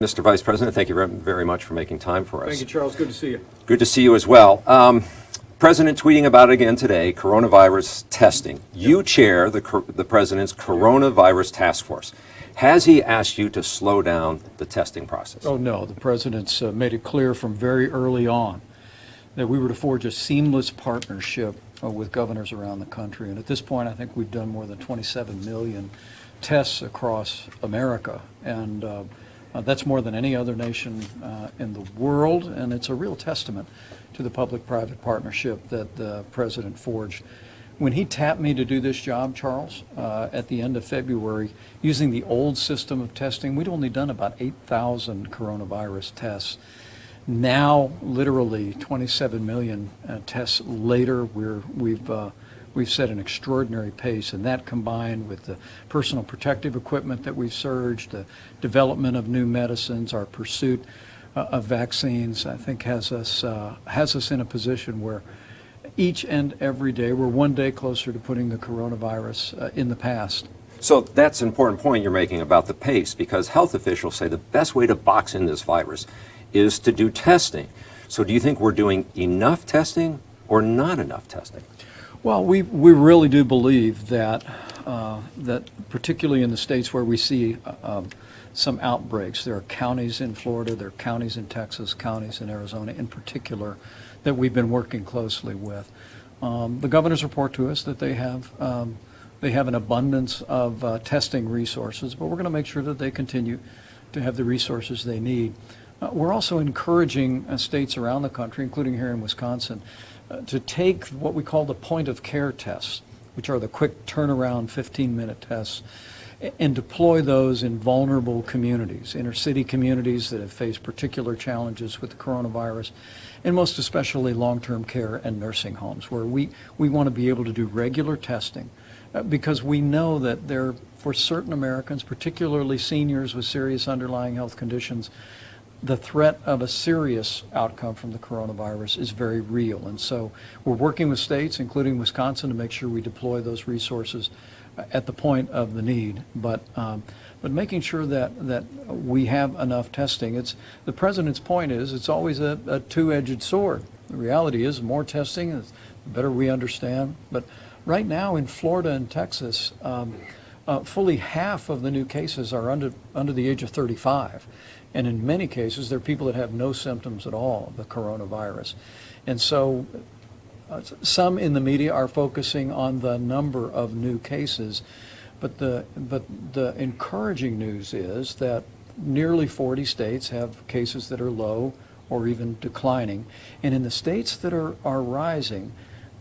Mr. Vice President, thank you very much for making time for us. Thank you, Charles. Good to see you. Good to see you as well. President tweeting about it again today, coronavirus testing. You chair the President's Coronavirus Task Force. Has he asked you to slow down the testing process? Oh, no. The President's made it clear from very early on that we were to forge a seamless partnership with governors around the country. And at this point, I think we've done more than 27 million tests across America. And that's more than any other nation in the world, and it's a real testament to the public-private partnership that the President forged. When he tapped me to do this job, Charles, at the end of February, using the old system of testing, we'd only done about 8,000 coronavirus tests. Now, literally 27 million tests later, we've set an extraordinary pace, and that combined with the personal protective equipment that we've surged, the development of new medicines, our pursuit of vaccines, I think has us in a position where each and every day we're one day closer to putting the coronavirus in the past. So that's an important point you're making about the pace, because health officials say the best way to box in this virus is to do testing. So do you think we're doing enough testing or not enough testing? Well, we really do believe that that particularly in the states where we see some outbreaks, there are counties in Florida, there are counties in Texas, counties in Arizona in particular that we've been working closely with. The governors report to us that they have an abundance of testing resources, but we're going to make sure that they continue to have the resources they need. We're also encouraging states around the country, including here in Wisconsin, to take what we call the point-of-care tests, which are the quick turnaround 15-minute tests, and deploy those in vulnerable communities, inner-city communities that have faced particular challenges with the coronavirus, and most especially long-term care and nursing homes, where we want to be able to do regular testing, because we know that there, for certain Americans, particularly seniors with serious underlying health conditions, the threat of a serious outcome from the coronavirus is very real. And so we're working with states, including Wisconsin, to make sure we deploy those resources at the point of the need. But making sure that we have enough testing. The President's point is it's always a two-edged sword. The reality is more testing, the better we understand. But right now in Florida and Texas, fully half of the new cases are under the age of 35. And in many cases, there are people that have no symptoms at all of the coronavirus. And so some in the media are focusing on the number of new cases, but the encouraging news is that nearly 40 states have cases that are low or even declining. And in the states that are rising,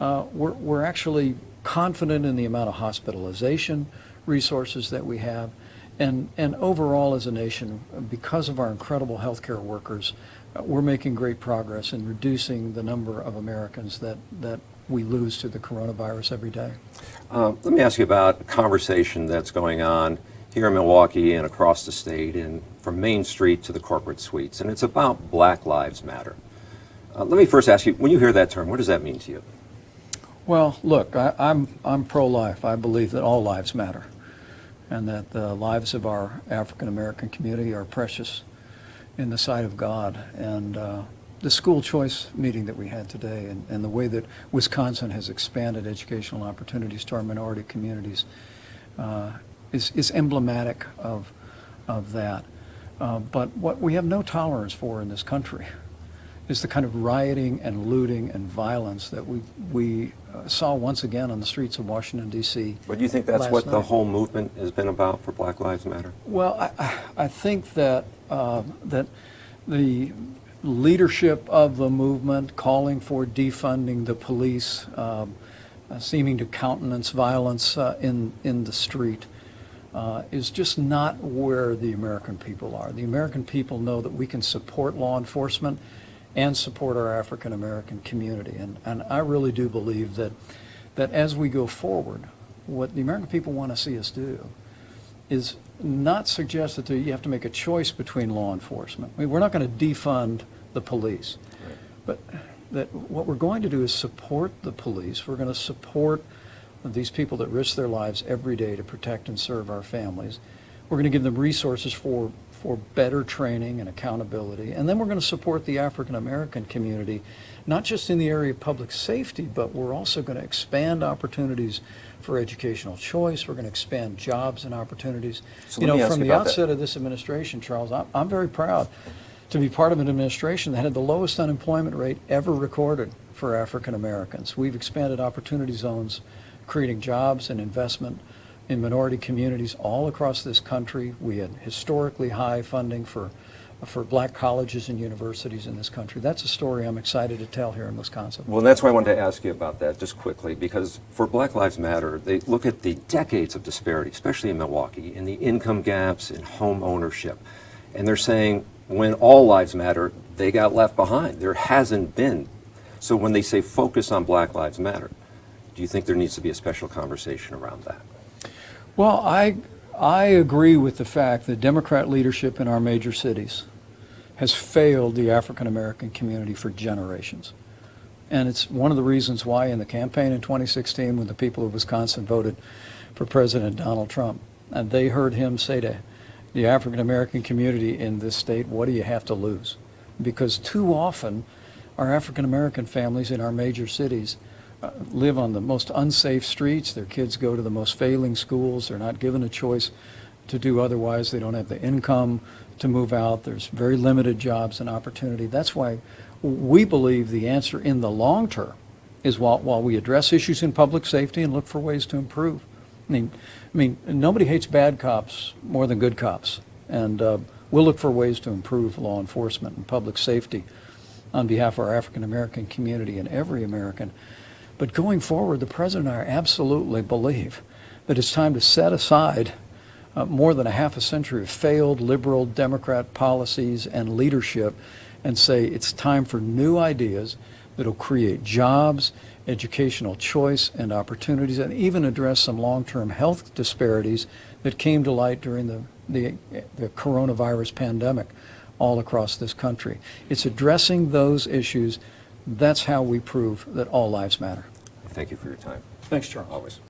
we're actually confident in the amount of hospitalization resources that we have. And overall as a nation, because of our incredible healthcare workers, we're making great progress in reducing the number of Americans that we lose to the coronavirus every day. Let me ask you about a conversation that's going on here in Milwaukee and across the state, and from Main Street to the corporate suites, and it's about Black Lives Matter. Let me first ask you, when you hear that term, what does that mean to you? Well, look, I'm pro-life. I believe that all lives matter, and that the lives of our African American community are precious in the sight of God. And the school choice meeting that we had today, and the way that Wisconsin has expanded educational opportunities to our minority communities is emblematic of that. But what we have no tolerance for in this country is the kind of rioting and looting and violence that we saw once again on the streets of Washington, D.C. But do you think that's what the whole movement has been about for Black Lives Matter? Well, I think that that the leadership of the movement calling for defunding the police, seeming to countenance violence in the street, is just not where the American people are. The American people know that we can support law enforcement and support our African American community. And I really do believe that as we go forward, what the American people want to see us do is not suggest that you have to make a choice between law enforcement. I mean, we're not going to defund the police, right, but that what we're going to do is support the police. We're going to support these people that risk their lives every day to protect and serve our families. We're going to give them resources for for better training and accountability. And then we're going to support the African American community, not just in the area of public safety, but we're also going to expand opportunities for educational choice. We're going to expand jobs and opportunities. So You let me know, ask from you the about that. outset of this administration, Charles, I'm very proud to be part of an administration that had the lowest unemployment rate ever recorded for African Americans. We've expanded opportunity zones, creating jobs and investment in minority communities all across this country. We had historically high funding for black colleges and universities in this country. That's a story I'm excited to tell here in Wisconsin. Well, that's why I wanted to ask you about that just quickly, because for Black Lives Matter, they look at the decades of disparity, especially in Milwaukee, in the income gaps, in home ownership. And they're saying when all lives matter, they got left behind. There hasn't been. So when they say focus on Black Lives Matter, do you think there needs to be a special conversation around that? Well, I agree with the fact that Democrat leadership in our major cities has failed the African American community for generations. And it's one of the reasons why in the campaign in 2016, when the people of Wisconsin voted for President Donald Trump, and they heard him say to the African American community in this state, what do you have to lose? Because too often our African American families in our major cities live on the most unsafe streets. Their kids go to the most failing schools. They're not given a choice to do otherwise. They don't have the income to move out. There's very limited jobs and opportunity. That's why we believe the answer in the long term is while we address issues in public safety and look for ways to improve. I mean, nobody hates bad cops more than good cops. And we'll look for ways to improve law enforcement and public safety on behalf of our African American community and every American. But going forward, the President and I absolutely believe that it's time to set aside more than a half a century of failed liberal Democrat policies and leadership and say it's time for new ideas that'll create jobs, educational choice and opportunities, and even address some long-term health disparities that came to light during the coronavirus pandemic all across this country. It's addressing those issues. That's how we prove that all lives matter. Thank you for your time. Thanks, Charles. Always.